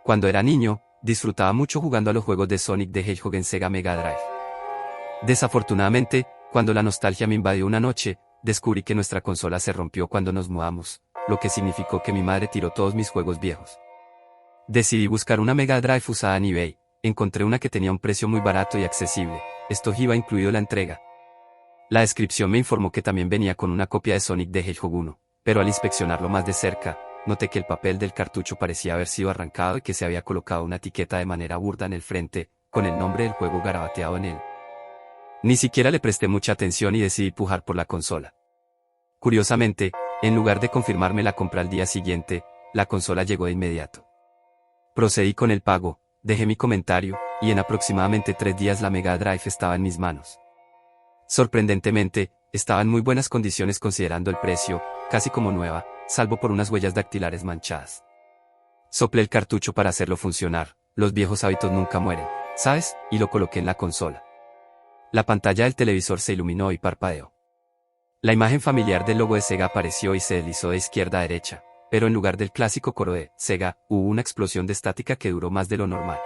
Cuando era niño, disfrutaba mucho jugando a los juegos de Sonic the Hedgehog en Sega Mega Drive. Desafortunadamente, cuando la nostalgia me invadió una noche, descubrí que nuestra consola se rompió cuando nos mudamos, lo que significó que mi madre tiró todos mis juegos viejos. Decidí buscar una Mega Drive usada en eBay, encontré una que tenía un precio muy barato y accesible, esto iba incluido la entrega. La descripción me informó que también venía con una copia de Sonic the Hedgehog 1, pero al inspeccionarlo más de cerca, noté que el papel del cartucho parecía haber sido arrancado y que se había colocado una etiqueta de manera burda en el frente, con el nombre del juego garabateado en él. Ni siquiera le presté mucha atención y decidí pujar por la consola. Curiosamente, en lugar de confirmarme la compra al día siguiente, la consola llegó de inmediato. Procedí con el pago, dejé mi comentario, y en aproximadamente 3 días la Mega Drive estaba en mis manos. Sorprendentemente, estaba en muy buenas condiciones considerando el precio, casi como nueva, salvo por unas huellas dactilares manchadas. Soplé el cartucho para hacerlo funcionar, los viejos hábitos nunca mueren, ¿sabes? Y lo coloqué en la consola. La pantalla del televisor se iluminó y parpadeó. La imagen familiar del logo de Sega apareció y se deslizó de izquierda a derecha, pero en lugar del clásico coro de Sega, hubo una explosión de estática que duró más de lo normal.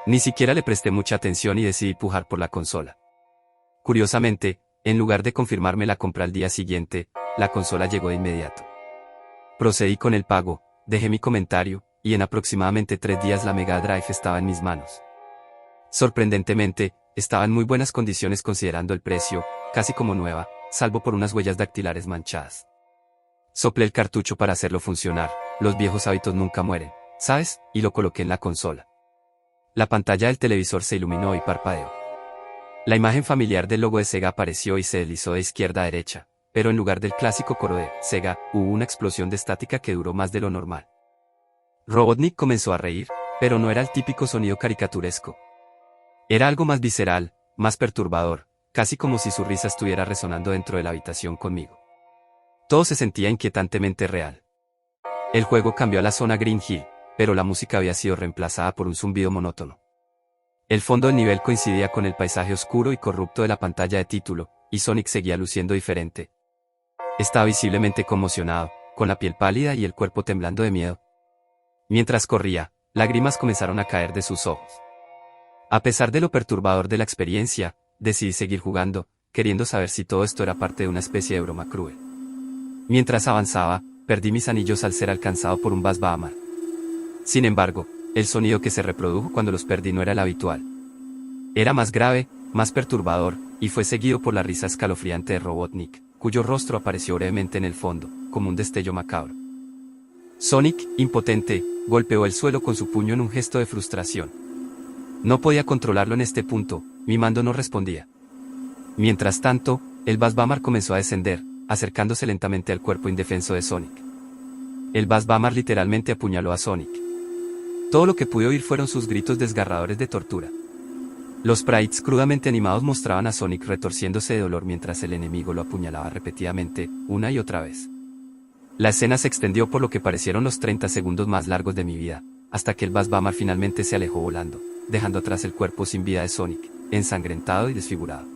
Ni siquiera le presté mucha atención y decidí pujar por la consola. Curiosamente, en lugar de confirmarme la compra al día siguiente, la consola llegó de inmediato. Procedí con el pago, dejé mi comentario, y en aproximadamente 3 días la Mega Drive estaba en mis manos. Sorprendentemente, estaba en muy buenas condiciones considerando el precio, casi como nueva, salvo por unas huellas dactilares manchadas. Soplé el cartucho para hacerlo funcionar, los viejos hábitos nunca mueren, ¿sabes? Y lo coloqué en la consola. La pantalla del televisor se iluminó y parpadeó. La imagen familiar del logo de Sega apareció y se deslizó de izquierda a derecha, pero en lugar del clásico coro de Sega, hubo una explosión de estática que duró más de lo normal. Robotnik comenzó a reír, pero no era el típico sonido caricaturesco. Era algo más visceral, más perturbador, casi como si su risa estuviera resonando dentro de la habitación conmigo. Todo se sentía inquietantemente real. El juego cambió a la zona Green Hill, pero la música había sido reemplazada por un zumbido monótono. El fondo del nivel coincidía con el paisaje oscuro y corrupto de la pantalla de título, y Sonic seguía luciendo diferente. Estaba visiblemente conmocionado, con la piel pálida y el cuerpo temblando de miedo. Mientras corría, lágrimas comenzaron a caer de sus ojos. A pesar de lo perturbador de la experiencia, decidí seguir jugando, queriendo saber si todo esto era parte de una especie de broma cruel. Mientras avanzaba, perdí mis anillos al ser alcanzado por un Buzz Boomer. Sin embargo, el sonido que se reprodujo cuando los perdí no era el habitual. Era más grave, más perturbador, y fue seguido por la risa escalofriante de Robotnik, cuyo rostro apareció brevemente en el fondo, como un destello macabro. Sonic, impotente, golpeó el suelo con su puño en un gesto de frustración. No podía controlarlo en este punto, mi mando no respondía. Mientras tanto, el Buzz Boomer comenzó a descender, acercándose lentamente al cuerpo indefenso de Sonic. El Buzz Boomer literalmente apuñaló a Sonic. Todo lo que pude oír fueron sus gritos desgarradores de tortura. Los sprites crudamente animados mostraban a Sonic retorciéndose de dolor mientras el enemigo lo apuñalaba repetidamente, una y otra vez. La escena se extendió por lo que parecieron los 30 segundos más largos de mi vida, hasta que el Buzz Boomer finalmente se alejó volando, dejando atrás el cuerpo sin vida de Sonic, ensangrentado y desfigurado.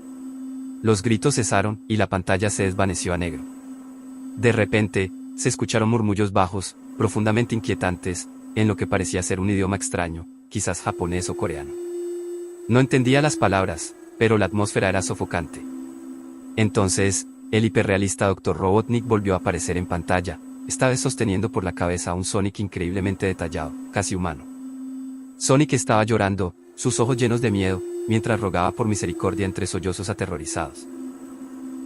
Los gritos cesaron y la pantalla se desvaneció a negro. De repente, se escucharon murmullos bajos, profundamente inquietantes, en lo que parecía ser un idioma extraño, quizás japonés o coreano. No entendía las palabras, pero la atmósfera era sofocante. Entonces, el hiperrealista Dr. Robotnik volvió a aparecer en pantalla, esta vez sosteniendo por la cabeza a un Sonic increíblemente detallado, casi humano. Sonic estaba llorando, sus ojos llenos de miedo, mientras rogaba por misericordia entre sollozos aterrorizados.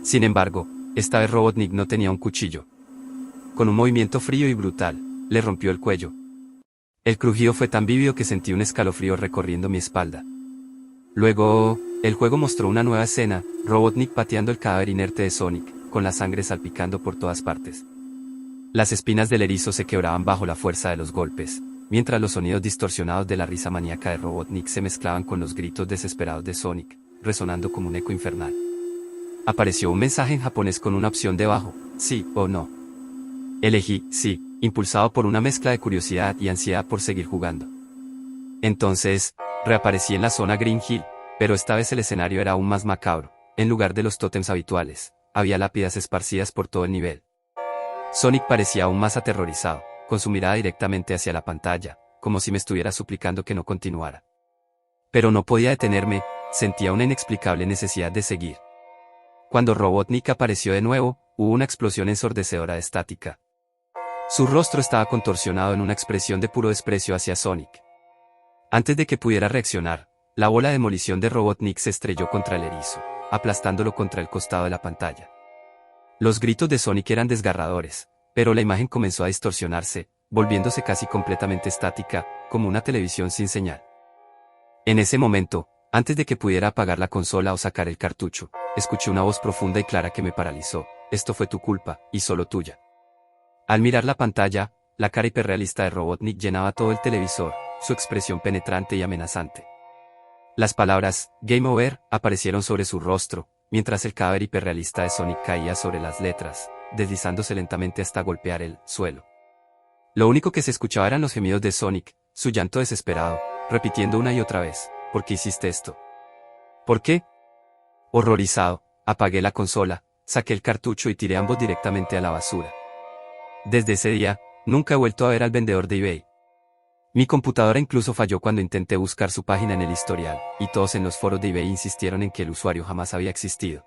Sin embargo, esta vez Robotnik no tenía un cuchillo. Con un movimiento frío y brutal, le rompió el cuello. El crujido fue tan vívido que sentí un escalofrío recorriendo mi espalda. Luego, el juego mostró una nueva escena, Robotnik pateando el cadáver inerte de Sonic, con la sangre salpicando por todas partes. Las espinas del erizo se quebraban bajo la fuerza de los golpes, mientras los sonidos distorsionados de la risa maníaca de Robotnik se mezclaban con los gritos desesperados de Sonic, resonando como un eco infernal. Apareció un mensaje en japonés con una opción debajo, sí o no. Elegí sí, impulsado por una mezcla de curiosidad y ansiedad por seguir jugando. Entonces, reaparecí en la zona Green Hill, pero esta vez el escenario era aún más macabro. En lugar de los tótems habituales, había lápidas esparcidas por todo el nivel. Sonic parecía aún más aterrorizado, con su mirada directamente hacia la pantalla, como si me estuviera suplicando que no continuara. Pero no podía detenerme, sentía una inexplicable necesidad de seguir. Cuando Robotnik apareció de nuevo, hubo una explosión ensordecedora de estática. Su rostro estaba contorsionado en una expresión de puro desprecio hacia Sonic. Antes de que pudiera reaccionar, la bola de demolición de Robotnik se estrelló contra el erizo, aplastándolo contra el costado de la pantalla. Los gritos de Sonic eran desgarradores, pero la imagen comenzó a distorsionarse, volviéndose casi completamente estática, como una televisión sin señal. En ese momento, antes de que pudiera apagar la consola o sacar el cartucho, escuché una voz profunda y clara que me paralizó: esto fue tu culpa, y solo tuya. Al mirar la pantalla, la cara hiperrealista de Robotnik llenaba todo el televisor, su expresión penetrante y amenazante. Las palabras "Game Over" aparecieron sobre su rostro, mientras el cadáver hiperrealista de Sonic caía sobre las letras, deslizándose lentamente hasta golpear el suelo. Lo único que se escuchaba eran los gemidos de Sonic, su llanto desesperado, repitiendo una y otra vez: ¿por qué hiciste esto? ¿Por qué? Horrorizado, apagué la consola, saqué el cartucho y tiré ambos directamente a la basura. Desde ese día, nunca he vuelto a ver al vendedor de eBay. Mi computadora incluso falló cuando intenté buscar su página en el historial, y todos en los foros de eBay insistieron en que el usuario jamás había existido.